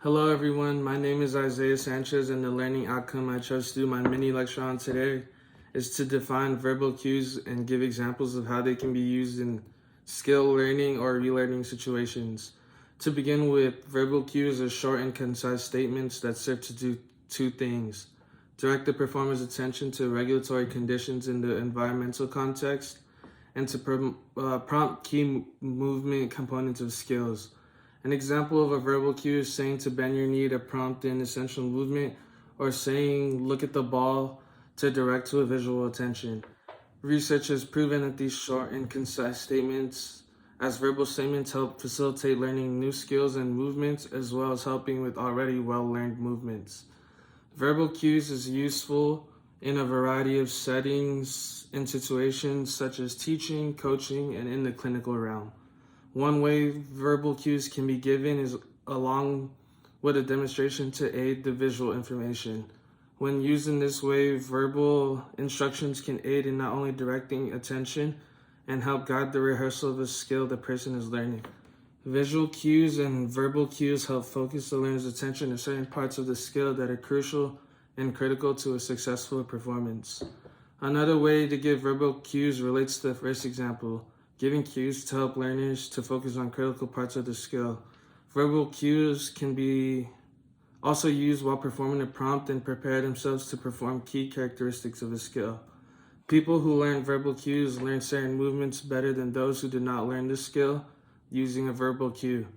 Hello everyone, my name is Isaiah Sanchez and the learning outcome I chose to do my mini lecture on today is to define verbal cues and give examples of how they can be used in skill learning or relearning situations. To begin with, verbal cues are short and concise statements that serve to do two things: direct the performer's attention to regulatory conditions in the environmental context, and to prompt key movement components of skills. An example of a verbal cue is saying to bend your knee to prompt an essential movement, or saying look at the ball to direct to a visual attention. Research has proven that these short and concise statements as verbal statements help facilitate learning new skills and movements, as well as helping with already well-learned movements. Verbal cues is useful in a variety of settings and situations such as teaching, coaching, and in the clinical realm. One way verbal cues can be given is along with a demonstration to aid the visual information. When used in this way, verbal instructions can aid in not only directing attention and help guide the rehearsal of a skill the person is learning. Visual cues and verbal cues help focus the learner's attention to certain parts of the skill that are crucial and critical to a successful performance. Another way to give verbal cues relates to the first example, giving cues to help learners to focus on critical parts of the skill. Verbal cues can be also used while performing a prompt and prepare themselves to perform key characteristics of a skill. People who learn verbal cues learn certain movements better than those who do not learn the skill using a verbal cue.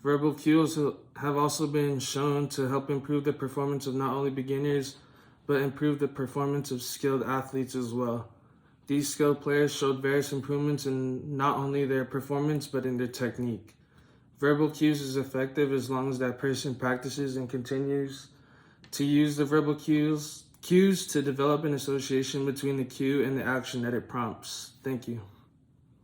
Verbal cues have also been shown to help improve the performance of not only beginners, but improve the performance of skilled athletes as well. These skilled players showed various improvements in not only their performance, but in their technique. Verbal cues is effective as long as that person practices and continues to use the verbal cues to develop an association between the cue and the action that it prompts. Thank you.